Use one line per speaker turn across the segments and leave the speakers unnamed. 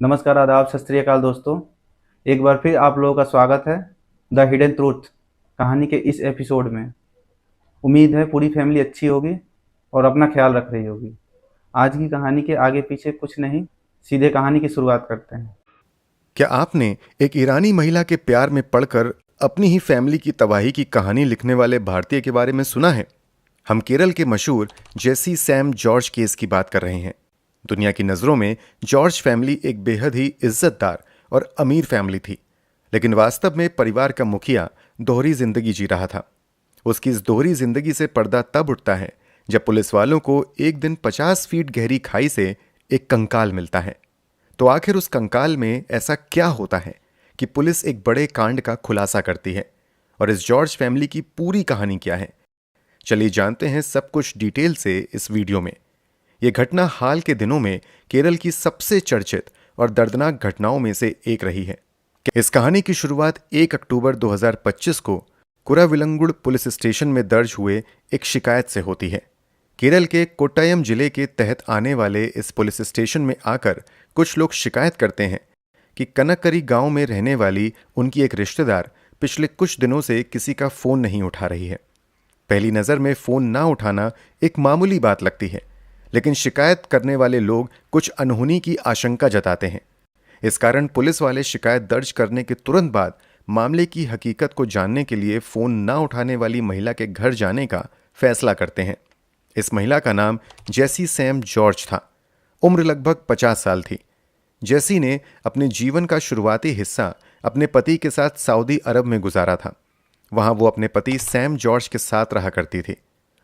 नमस्कार, आदाब, सत श्री अकाल दोस्तों। एक बार फिर आप लोगों का स्वागत है द हिडन ट्रूथ कहानी के इस एपिसोड में। उम्मीद है पूरी फैमिली अच्छी होगी और अपना ख्याल रख रही होगी। आज की कहानी के आगे पीछे कुछ नहीं, सीधे कहानी की शुरुआत करते हैं।
क्या आपने एक ईरानी महिला के प्यार में पड़कर अपनी ही फैमिली की तबाही की कहानी लिखने वाले भारतीय के बारे में सुना है? हम केरल के मशहूर जेसी सैम जॉर्ज केस की बात कर रहे हैं। दुनिया की नज़रों में जॉर्ज फैमिली एक बेहद ही इज्जतदार और अमीर फैमिली थी, लेकिन वास्तव में परिवार का मुखिया दोहरी जिंदगी जी रहा था। उसकी इस दोहरी जिंदगी से पर्दा तब उठता है जब पुलिस वालों को एक दिन 50 फीट गहरी खाई से एक कंकाल मिलता है। तो आखिर उस कंकाल में ऐसा क्या होता है कि पुलिस एक बड़े कांड का खुलासा करती है? और इस जॉर्ज फैमिली की पूरी कहानी क्या है? चलिए जानते हैं सब कुछ डिटेल से इस वीडियो में। यह घटना हाल के दिनों में केरल की सबसे चर्चित और दर्दनाक घटनाओं में से एक रही है। इस कहानी की शुरुआत 1 अक्टूबर 2025 को कुराविलंगुड़ पुलिस स्टेशन में दर्ज हुए एक शिकायत से होती है। केरल के कोट्टायम जिले के तहत आने वाले इस पुलिस स्टेशन में आकर कुछ लोग शिकायत करते हैं कि कनकरी गांव में रहने वाली उनकी एक रिश्तेदार पिछले कुछ दिनों से किसी का फोन नहीं उठा रही है। पहली नज़र में फोन ना उठाना एक मामूली बात लगती है, लेकिन शिकायत करने वाले लोग कुछ अनहोनी की आशंका जताते हैं। इस कारण पुलिस वाले शिकायत दर्ज करने के तुरंत बाद मामले की हकीकत को जानने के लिए फोन ना उठाने वाली महिला के घर जाने का फैसला करते हैं। इस महिला का नाम जेसी सैम जॉर्ज था। उम्र लगभग 50 साल थी। जेसी ने अपने जीवन का शुरुआती हिस्सा अपने पति के साथ सऊदी अरब में गुजारा था। वहां वो अपने पति सैम जॉर्ज के साथ रहा करती थी।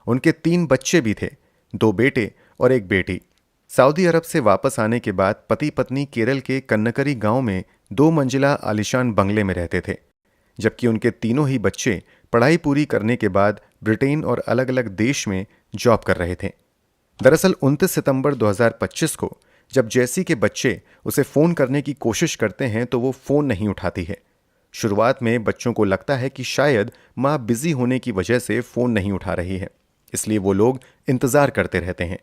उनके 3 बच्चे भी थे, 2 बेटे और एक बेटी। सऊदी अरब से वापस आने के बाद पति पत्नी केरल के कन्नकरी गांव में 2 मंजिला आलीशान बंगले में रहते थे, जबकि उनके तीनों ही बच्चे पढ़ाई पूरी करने के बाद ब्रिटेन और अलग अलग देश में जॉब कर रहे थे। दरअसल 29 सितंबर 2025 को जब जेसी के बच्चे उसे फ़ोन करने की कोशिश करते हैं तो वो फ़ोन नहीं उठाती है। शुरुआत में बच्चों को लगता है कि शायद माँ बिजी होने की वजह से फ़ोन नहीं उठा रही है, इसलिए वो लोग इंतज़ार करते रहते हैं।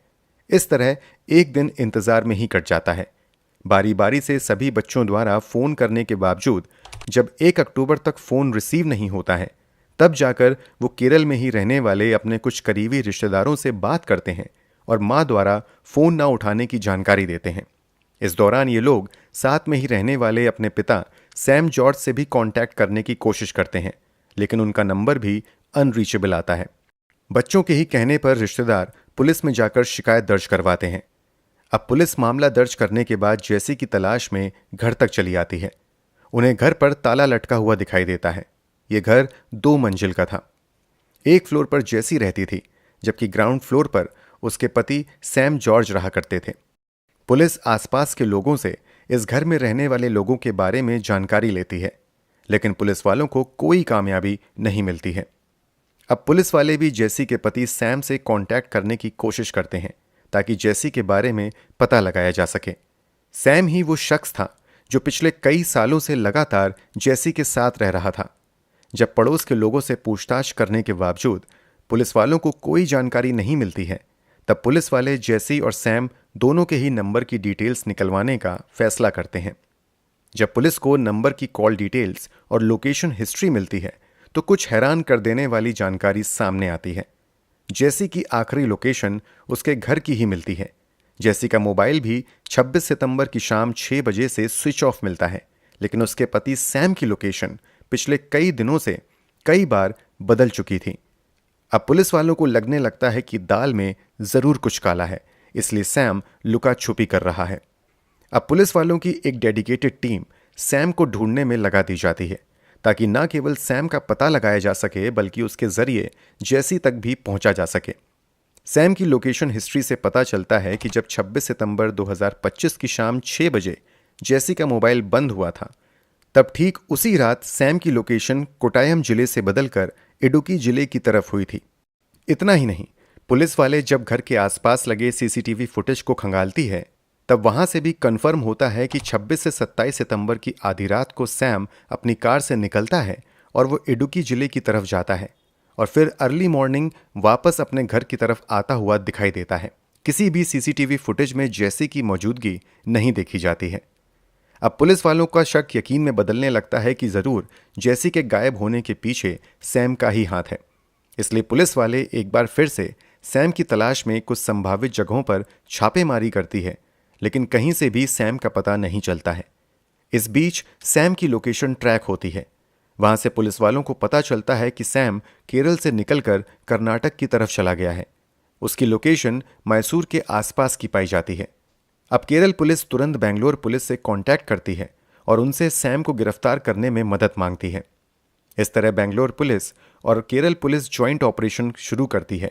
इस तरह एक दिन इंतज़ार में ही कट जाता है। बारी बारी से सभी बच्चों द्वारा फ़ोन करने के बावजूद जब 1 अक्टूबर तक फ़ोन रिसीव नहीं होता है, तब जाकर वो केरल में ही रहने वाले अपने कुछ करीबी रिश्तेदारों से बात करते हैं और माँ द्वारा फ़ोन ना उठाने की जानकारी देते हैं। इस दौरान ये लोग साथ में ही रहने वाले अपने पिता सैम जॉर्ज से भी कांटेक्ट करने की कोशिश करते हैं, लेकिन उनका नंबर भी अनरीचेबल आता है। बच्चों के ही कहने पर रिश्तेदार पुलिस में जाकर शिकायत दर्ज करवाते हैं। अब पुलिस मामला दर्ज करने के बाद जेसी की तलाश में घर तक चली आती है। उन्हें घर पर ताला लटका हुआ दिखाई देता है। यह घर 2 मंजिल का था। एक फ्लोर पर जेसी रहती थी, जबकि ग्राउंड फ्लोर पर उसके पति सैम जॉर्ज रहा करते थे। पुलिस आसपास के लोगों से इस घर में रहने वाले लोगों के बारे में जानकारी लेती है, लेकिन पुलिस वालों को कोई कामयाबी नहीं मिलती है। अब पुलिस वाले भी जेसी के पति सैम से कांटेक्ट करने की कोशिश करते हैं ताकि जेसी के बारे में पता लगाया जा सके। सैम ही वो शख्स था जो पिछले कई सालों से लगातार जेसी के साथ रह रहा था। जब पड़ोस के लोगों से पूछताछ करने के बावजूद पुलिस वालों को कोई जानकारी नहीं मिलती है, तब पुलिस वाले जेसी और सैम दोनों के ही नंबर की डिटेल्स निकलवाने का फैसला करते हैं। जब पुलिस को नंबर की कॉल डिटेल्स और लोकेशन हिस्ट्री मिलती है तो कुछ हैरान कर देने वाली जानकारी सामने आती है। जेसी की आखिरी लोकेशन उसके घर की ही मिलती है। जेसी का मोबाइल भी 26 सितंबर की शाम 6 बजे से स्विच ऑफ मिलता है, लेकिन उसके पति सैम की लोकेशन पिछले कई दिनों से कई बार बदल चुकी थी। अब पुलिस वालों को लगने लगता है कि दाल में जरूर कुछ काला है, इसलिए सैम लुका छुपी कर रहा है। अब पुलिस वालों की एक डेडिकेटेड टीम सैम को ढूंढने में लगा दी जाती है, ताकि न केवल सैम का पता लगाया जा सके बल्कि उसके जरिए जेसी तक भी पहुंचा जा सके। सैम की लोकेशन हिस्ट्री से पता चलता है कि जब 26 सितंबर 2025 की शाम 6 बजे जेसी का मोबाइल बंद हुआ था, तब ठीक उसी रात सैम की लोकेशन कोट्टायम जिले से बदलकर इडुक्की जिले की तरफ हुई थी। इतना ही नहीं, पुलिस वाले जब घर के आसपास लगे सीसीटीवी फुटेज को खंगालती है, तब वहां से भी कंफर्म होता है कि 26 से 27 सितंबर की आधी रात को सैम अपनी कार से निकलता है और वो इडुक्की जिले की तरफ जाता है और फिर अर्ली मॉर्निंग वापस अपने घर की तरफ आता हुआ दिखाई देता है। किसी भी सीसीटीवी फुटेज में जेसी की मौजूदगी नहीं देखी जाती है। अब पुलिस वालों का शक यकीन में बदलने लगता है कि जरूर जैसी के गायब होने के पीछे सैम का ही हाथ है। इसलिए पुलिस वाले एक बार फिर से सैम की तलाश में कुछ संभावित जगहों पर छापेमारी करती है, लेकिन कहीं से भी सैम का पता नहीं चलता है। इस बीच सैम की लोकेशन ट्रैक होती है। वहां से पुलिस वालों को पता चलता है कि सैम केरल से निकलकर कर्नाटक की तरफ चला गया है। उसकी लोकेशन मैसूर के आसपास की पाई जाती है। अब केरल पुलिस तुरंत बेंगलोर पुलिस से कांटेक्ट करती है और उनसे सैम को गिरफ्तार करने में मदद मांगती है। इस तरह बेंगलोर पुलिस और केरल पुलिस ज्वाइंट ऑपरेशन शुरू करती है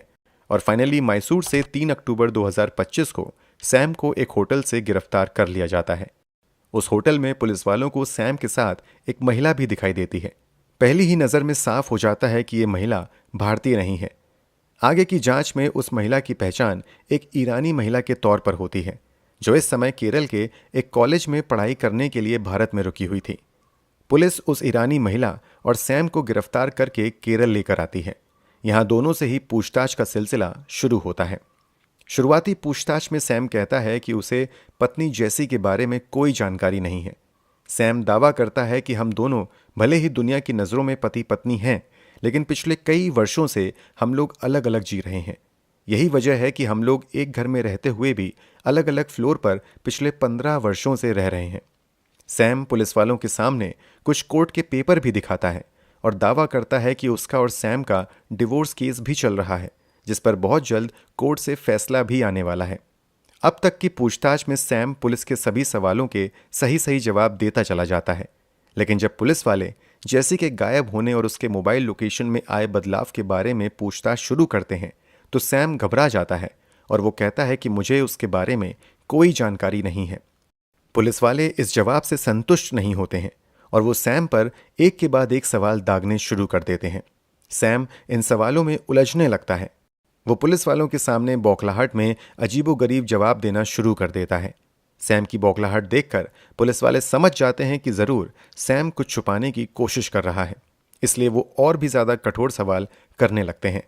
और फाइनली मैसूर से 3 अक्टूबर 2025 को सैम को एक होटल से गिरफ्तार कर लिया जाता है। उस होटल में पुलिस वालों को सैम के साथ एक महिला भी दिखाई देती है। पहली ही नज़र में साफ हो जाता है कि ये महिला भारतीय नहीं है। आगे की जांच में उस महिला की पहचान एक ईरानी महिला के तौर पर होती है, जो इस समय केरल के एक कॉलेज में पढ़ाई करने के लिए भारत में रुकी हुई थी। पुलिस उस ईरानी महिला और सैम को गिरफ्तार करके केरल लेकर आती है। यहाँ दोनों से ही पूछताछ का सिलसिला शुरू होता है। शुरुआती पूछताछ में सैम कहता है कि उसे पत्नी जैसी के बारे में कोई जानकारी नहीं है। सैम दावा करता है कि हम दोनों भले ही दुनिया की नज़रों में पति पत्नी हैं, लेकिन पिछले कई वर्षों से हम लोग अलग अलग जी रहे हैं। यही वजह है कि हम लोग एक घर में रहते हुए भी अलग अलग फ्लोर पर पिछले 15 वर्षों से रह रहे हैं। सैम पुलिस वालों के सामने कुछ कोर्ट के पेपर भी दिखाता है और दावा करता है कि उसका और सैम का डिवोर्स केस भी चल रहा है, जिस पर बहुत जल्द कोर्ट से फैसला भी आने वाला है। अब तक की पूछताछ में सैम पुलिस के सभी सवालों के सही सही जवाब देता चला जाता है, लेकिन जब पुलिस वाले जैसी के गायब होने और उसके मोबाइल लोकेशन में आए बदलाव के बारे में पूछताछ शुरू करते हैं तो सैम घबरा जाता है और वो कहता है कि मुझे उसके बारे में कोई जानकारी नहीं है। पुलिस वाले इस जवाब से संतुष्ट नहीं होते हैं और वो सैम पर एक के बाद एक सवाल दागने शुरू कर देते हैं। सैम इन सवालों में उलझने लगता है। वो पुलिस वालों के सामने बौखलाहट में अजीबोगरीब जवाब देना शुरू कर देता है। सैम की बौखलाहट देखकर पुलिस वाले समझ जाते हैं कि जरूर सैम कुछ छुपाने की कोशिश कर रहा है, इसलिए वो और भी ज्यादा कठोर सवाल करने लगते हैं।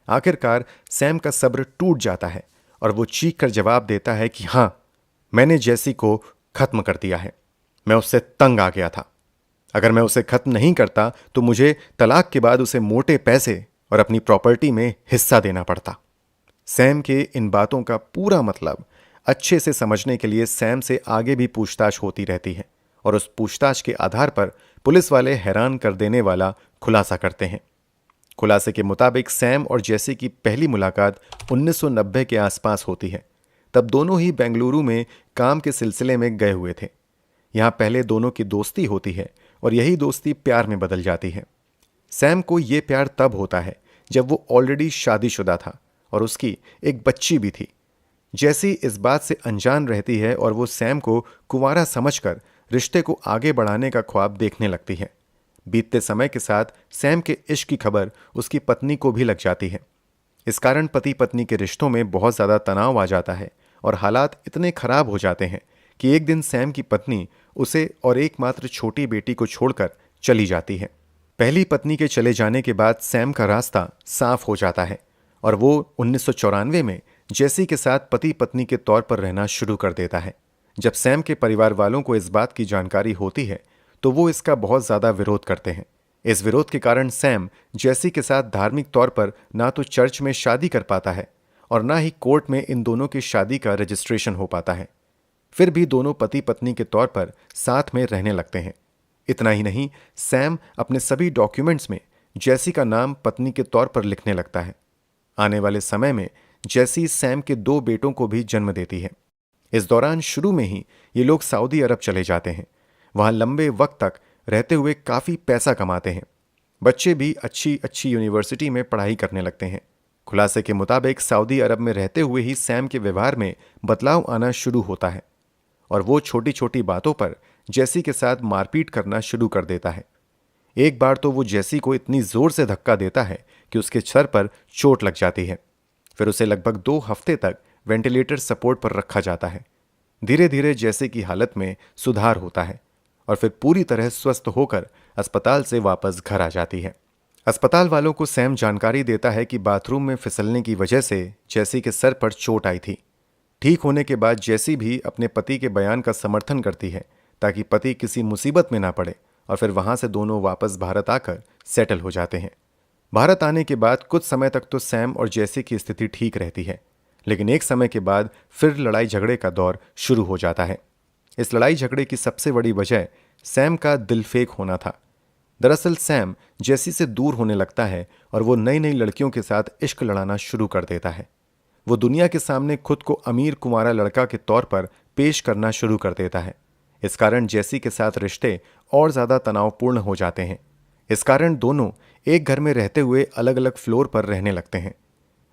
आखिरकार सैम का सब्र टूट जाता है और वो चीख कर जवाब देता है कि हाँ, मैंने जैसी को खत्म कर दिया है। मैं उससे तंग आ गया था। अगर मैं उसे खत्म नहीं करता तो मुझे तलाक के बाद उसे मोटे पैसे और अपनी प्रॉपर्टी में हिस्सा देना पड़ता। सैम के इन बातों का पूरा मतलब अच्छे से समझने के लिए सैम से आगे भी पूछताछ होती रहती है और उस पूछताछ के आधार पर पुलिस वाले हैरान कर देने वाला खुलासा करते हैं। खुलासे के मुताबिक सैम और जैसी की पहली मुलाकात 1990 के आसपास होती है। तब दोनों ही बेंगलुरु में काम के सिलसिले में गए हुए थे। यहाँ पहले दोनों की दोस्ती होती है और यही दोस्ती प्यार में बदल जाती है। सैम को ये प्यार तब होता है जब वो ऑलरेडी शादीशुदा था और उसकी एक बच्ची भी थी। जैसी इस बात से अनजान रहती है और वो सैम को कुंवारा समझकर रिश्ते को आगे बढ़ाने का ख्वाब देखने लगती है। बीतते समय के साथ सैम के इश्क की खबर उसकी पत्नी को भी लग जाती है। इस कारण पति पत्नी के रिश्तों में बहुत ज़्यादा तनाव आ जाता है और हालात इतने खराब हो जाते हैं कि एक दिन सैम की पत्नी उसे और एकमात्र छोटी बेटी को छोड़कर चली जाती है। पहली पत्नी के चले जाने के बाद सैम का रास्ता साफ हो जाता है और वो 1994 में जैसी के साथ पति पत्नी के तौर पर रहना शुरू कर देता है। जब सैम के परिवार वालों को इस बात की जानकारी होती है तो वो इसका बहुत ज़्यादा विरोध करते हैं। इस विरोध के कारण सैम जैसी के साथ धार्मिक तौर पर ना तो चर्च में शादी कर पाता है और ना ही कोर्ट में इन दोनों की शादी का रजिस्ट्रेशन हो पाता है। फिर भी दोनों पति पत्नी के तौर पर साथ में रहने लगते हैं। इतना ही नहीं, सैम अपने सभी डॉक्यूमेंट्स में जैसी का नाम पत्नी के तौर पर लिखने लगता है। आने वाले समय में जैसी सैम के 2 बेटों को भी जन्म देती है। इस दौरान शुरू में ही ये लोग सऊदी अरब चले जाते हैं। वहाँ लंबे वक्त तक रहते हुए काफ़ी पैसा कमाते हैं। बच्चे भी अच्छी अच्छी यूनिवर्सिटी में पढ़ाई करने लगते हैं। खुलासे के मुताबिक सऊदी अरब में रहते हुए ही सैम के व्यवहार में बदलाव आना शुरू होता है और वो छोटी छोटी बातों पर जैसी के साथ मारपीट करना शुरू कर देता है। एक बार तो वो जैसी को इतनी जोर से धक्का देता है कि उसके सर पर चोट लग जाती है। फिर उसे लगभग 2 हफ्ते तक वेंटिलेटर सपोर्ट पर रखा जाता है। धीरे धीरे जैसी की हालत में सुधार होता है और फिर पूरी तरह स्वस्थ होकर अस्पताल से वापस घर आ जाती है। अस्पताल वालों को सैम जानकारी देता है कि बाथरूम में फिसलने की वजह से जैसी के सर पर चोट आई थी। ठीक होने के बाद जैसी भी अपने पति के बयान का समर्थन करती है, ताकि पति किसी मुसीबत में ना पड़े, और फिर वहां से दोनों वापस भारत आकर सेटल हो जाते हैं। भारत आने के बाद कुछ समय तक तो सैम और जैसी की स्थिति ठीक रहती है, लेकिन एक समय के बाद फिर लड़ाई झगड़े का दौर शुरू हो जाता है। इस लड़ाई झगड़े की सबसे बड़ी वजह सैम का दिलफेक होना था। दरअसल सैम जैसी से दूर होने लगता है और वो नई नई लड़कियों के साथ इश्क लड़ाना शुरू कर देता है। वो दुनिया के सामने खुद को अमीर कुंवारा लड़का के तौर पर पेश करना शुरू कर देता है। इस कारण जैसी के साथ रिश्ते और ज्यादा तनावपूर्ण हो जाते हैं। इस कारण दोनों एक घर में रहते हुए अलग अलग फ्लोर पर रहने लगते हैं।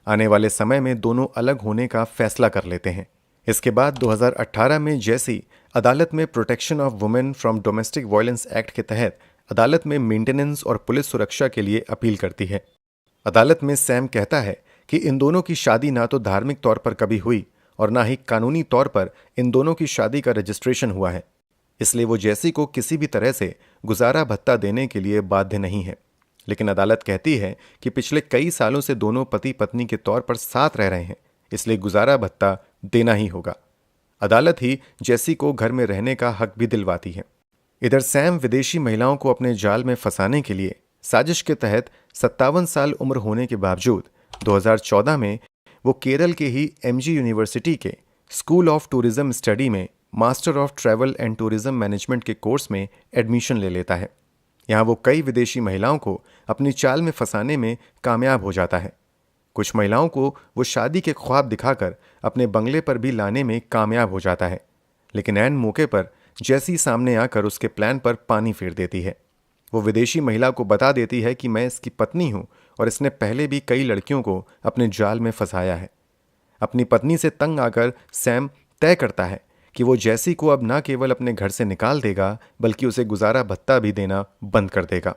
आने वाले समय में दोनों अलग होने का फैसला कर लेते हैं। इसके बाद 2018 में जैसी अदालत में protection of women from domestic violence act के तहत अदालत में मेंटेनेंस और पुलिस सुरक्षा के लिए अपील करती है। अदालत में सैम कहता है कि इन दोनों की शादी ना तो धार्मिक तौर पर कभी हुई और ना ही कानूनी तौर पर इन दोनों की शादी का रजिस्ट्रेशन हुआ है, इसलिए वो जैसी को किसी भी तरह से गुजारा भत्ता देने के लिए बाध्य नहीं है। लेकिन अदालत कहती है कि पिछले कई सालों से दोनों पति पत्नी के तौर पर साथ रह रहे हैं, इसलिए गुजारा भत्ता देना ही होगा। अदालत ही जैसी को घर में रहने का हक भी दिलवाती है। इधर सैम विदेशी महिलाओं को अपने जाल में फंसाने के लिए साजिश के तहत 57 साल उम्र होने के बावजूद 2014 में वो केरल के ही एमजी यूनिवर्सिटी के स्कूल ऑफ टूरिज्म स्टडी में master of travel and tourism management के कोर्स में एडमिशन ले लेता है। यहाँ वो कई विदेशी महिलाओं को अपनी चाल में फंसाने में कामयाब हो जाता है। कुछ महिलाओं को वो शादी के ख्वाब दिखाकर अपने बंगले पर भी लाने में कामयाब हो जाता है, लेकिन ऐन मौके पर जैसी सामने आकर उसके प्लान पर पानी फेर देती है। वो विदेशी महिला को बता देती है कि मैं इसकी पत्नी हूं और इसने पहले भी कई लड़कियों को अपने जाल में फंसाया है। अपनी पत्नी से तंग आकर सैम तय करता है कि वो जैसी को अब ना केवल अपने घर से निकाल देगा बल्कि उसे गुजारा भत्ता भी देना बंद कर देगा।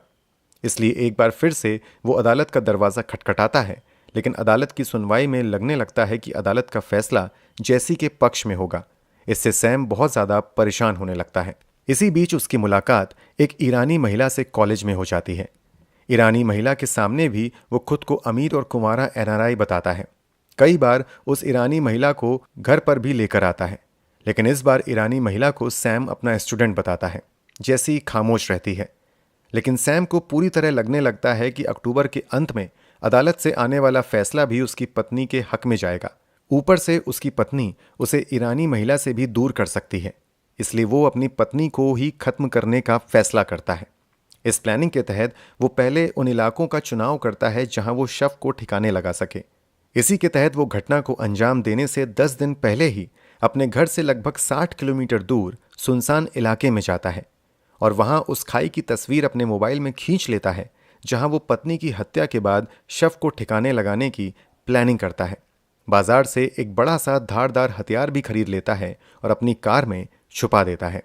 इसलिए एक बार फिर से वो अदालत का दरवाज़ा खटखटाता है, लेकिन अदालत की सुनवाई में लगने लगता है कि अदालत का फैसला जैसी के पक्ष में होगा। इससे सैम बहुत ज़्यादा परेशान होने लगता है। इसी बीच उसकी मुलाकात एक ईरानी महिला से कॉलेज में हो जाती है। ईरानी महिला के सामने भी वो खुद को अमीर और कुंवारा एनआरआई बताता है। कई बार उस ईरानी महिला को घर पर भी लेकर आता है, लेकिन इस बार ईरानी महिला को सैम अपना स्टूडेंट बताता है। जैसी खामोश रहती है, लेकिन सैम को पूरी तरह लगने लगता है कि अक्टूबर के अंत में अदालत से आने वाला फैसला भी उसकी पत्नी के हक में जाएगा। ऊपर से उसकी पत्नी उसे ईरानी महिला से भी दूर कर सकती है, इसलिए वो अपनी पत्नी को ही खत्म करने का फैसला करता है। इस प्लानिंग के तहत वो पहले उन इलाकों का चुनाव करता है जहां वो शव को ठिकाने लगा सके। इसी के तहत वो घटना को अंजाम देने से 10 दिन पहले ही अपने घर से लगभग 60 किलोमीटर दूर सुनसान इलाके में जाता है और वहां उस खाई की तस्वीर अपने मोबाइल में खींच लेता है जहां वो पत्नी की हत्या के बाद शव को ठिकाने लगाने की प्लानिंग करता है। बाजार से एक बड़ा सा धारदार हथियार भी खरीद लेता है और अपनी कार में छुपा देता है।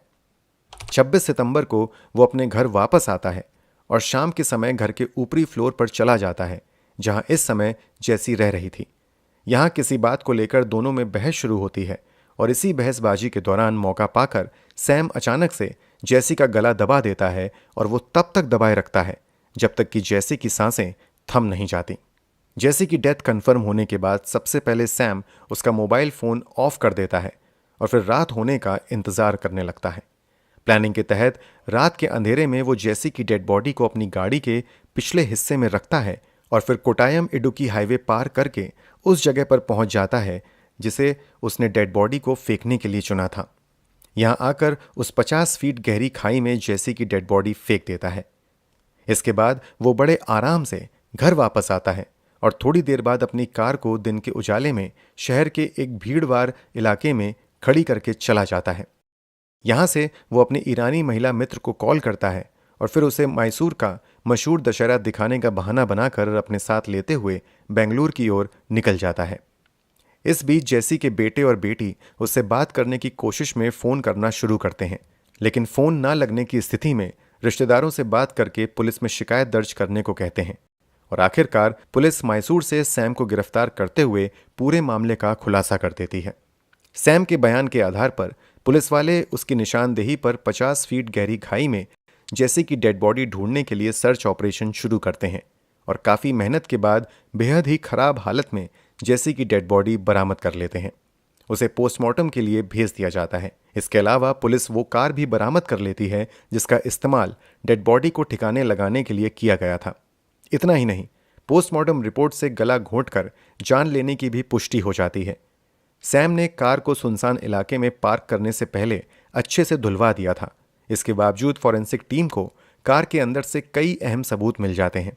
26 सितंबर को वो अपने घर वापस आता है और शाम के समय घर के ऊपरी फ्लोर पर चला जाता है जहां इस समय जैसी रह रही थी। यहां किसी बात को लेकर दोनों में बहस शुरू होती है और इसी बहसबाजी के दौरान मौका पाकर सैम अचानक से जैसी का गला दबा देता है और वो तब तक दबाए रखता है जब तक कि जैसी की सांसें थम नहीं जाती। जैसी की डेथ कंफर्म होने के बाद सबसे पहले सैम उसका मोबाइल फोन ऑफ कर देता है और फिर रात होने का इंतजार करने लगता है। प्लानिंग के तहत रात के अंधेरे में वो जैसी की डेड बॉडी को अपनी गाड़ी के पिछले हिस्से में रखता है और फिर कोटायम इडुक्की हाईवे पार करके उस जगह पर पहुंच जाता है जिसे उसने डेड बॉडी को फेंकने के लिए चुना था। यहां आकर उस 50 फीट गहरी खाई में जैसी की डेड बॉडी फेंक देता है। इसके बाद वो बड़े आराम से घर वापस आता है और थोड़ी देर बाद अपनी कार को दिन के उजाले में शहर के एक भीड़भाड़ इलाके में खड़ी करके चला जाता है। यहां से वो अपने ईरानी महिला मित्र को कॉल करता है और फिर उसे मैसूर का मशहूर दशहरा दिखाने का बहाना बनाकर अपने साथ लेते हुए बेंगलुरु की ओर निकल जाता है। इस बीच जैसी के बेटे और बेटी उससे बात करने की कोशिश में फ़ोन करना शुरू करते हैं, लेकिन फ़ोन ना लगने की स्थिति में रिश्तेदारों से बात करके पुलिस में शिकायत दर्ज करने को कहते हैं और आखिरकार पुलिस मैसूर से सैम को गिरफ्तार करते हुए पूरे मामले का खुलासा कर देती है। सैम के बयान के आधार पर पुलिस वाले उसकी निशानदेही पर 50 फीट गहरी खाई में जैसी की डेड बॉडी ढूंढने के लिए सर्च ऑपरेशन शुरू करते हैं और काफ़ी मेहनत के बाद बेहद ही खराब हालत में जैसी की डेड बॉडी बरामद कर लेते हैं। उसे पोस्टमार्टम के लिए भेज दिया जाता है। इसके अलावा पुलिस वो कार भी बरामद कर लेती है जिसका इस्तेमाल डेड बॉडी को ठिकाने लगाने के लिए किया गया था। इतना ही नहीं, पोस्टमार्टम रिपोर्ट से गला घोंटकर जान लेने की भी पुष्टि हो जाती है। सैम ने कार को सुनसान इलाके में पार्क करने से पहले अच्छे से धुलवा दिया था। इसके बावजूद फॉरेंसिक टीम को कार के अंदर से कई अहम सबूत मिल जाते हैं।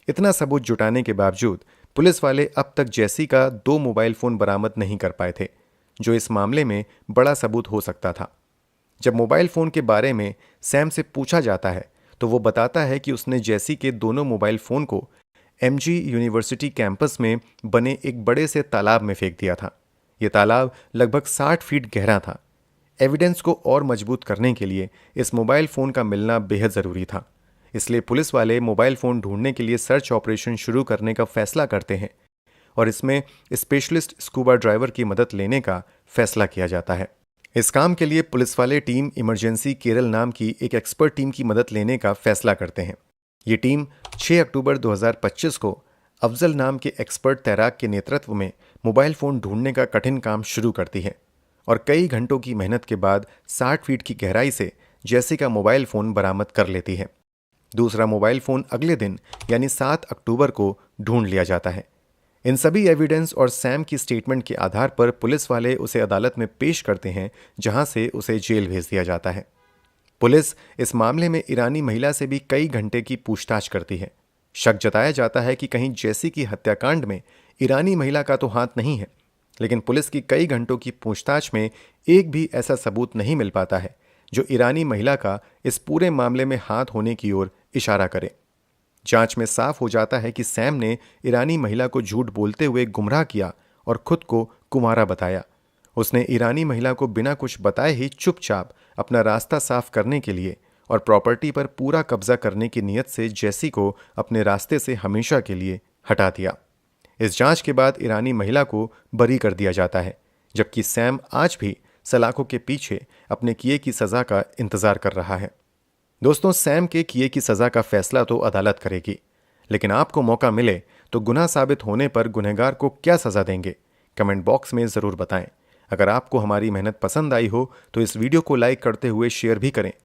इतना सबूत जुटाने के बावजूद पुलिस वाले अब तक जेसी का 2 मोबाइल फोन बरामद नहीं कर पाए थे, जो इस मामले में बड़ा सबूत हो सकता था। जब मोबाइल फोन के बारे में सैम से पूछा जाता है तो वो बताता है कि उसने जेसी के दोनों मोबाइल फोन को एमजी यूनिवर्सिटी कैंपस में बने एक बड़े से तालाब में फेंक दिया था। यह तालाब लगभग 60 फीट गहरा था। एविडेंस को और मजबूत करने के लिए इस मोबाइल फोन का मिलना बेहद ज़रूरी था। इसलिए पुलिस वाले मोबाइल फ़ोन ढूंढने के लिए सर्च ऑपरेशन शुरू करने का फैसला करते हैं और इसमें स्पेशलिस्ट स्कूबा ड्राइवर की मदद लेने का फैसला किया जाता है। इस काम के लिए पुलिस वाले टीम इमरजेंसी केरल नाम की एक एक्सपर्ट टीम की मदद लेने का फैसला करते हैं। ये टीम 6 अक्टूबर 2025 को अफजल नाम के एक्सपर्ट तैराक के नेतृत्व में मोबाइल फ़ोन ढूंढने का कठिन काम शुरू करती है और कई घंटों की मेहनत के बाद 60 फीट की गहराई से जेसी का मोबाइल फ़ोन बरामद कर लेती है। दूसरा मोबाइल फ़ोन अगले दिन यानी 7 अक्टूबर को ढूंढ लिया जाता है। इन सभी एविडेंस और सैम की स्टेटमेंट के आधार पर पुलिस वाले उसे अदालत में पेश करते हैं, जहां से उसे जेल भेज दिया जाता है। पुलिस इस मामले में ईरानी महिला से भी कई घंटे की पूछताछ करती है। शक जताया जाता है कि कहीं जेसी की हत्याकांड में ईरानी महिला का तो हाथ नहीं है, लेकिन पुलिस की कई घंटों की पूछताछ में एक भी ऐसा सबूत नहीं मिल पाता है जो ईरानी महिला का इस पूरे मामले में हाथ होने की ओर इशारा करे। जांच में साफ हो जाता है कि सैम ने ईरानी महिला को झूठ बोलते हुए गुमराह किया और खुद को कुंवारा बताया। उसने ईरानी महिला को बिना कुछ बताए ही चुपचाप अपना रास्ता साफ करने के लिए और प्रॉपर्टी पर पूरा कब्जा करने की नीयत से जेसी को अपने रास्ते से हमेशा के लिए हटा दिया। इस जांच के बाद ईरानी महिला को बरी कर दिया जाता है, जबकि सैम आज भी सलाखों के पीछे अपने किए की सज़ा का इंतज़ार कर रहा है। दोस्तों, सैम के किए की सज़ा का फैसला तो अदालत करेगी, लेकिन आपको मौका मिले तो गुनाह साबित होने पर गुनहगार को क्या सज़ा देंगे, कमेंट बॉक्स में ज़रूर बताएं। अगर आपको हमारी मेहनत पसंद आई हो तो इस वीडियो को लाइक करते हुए शेयर भी करें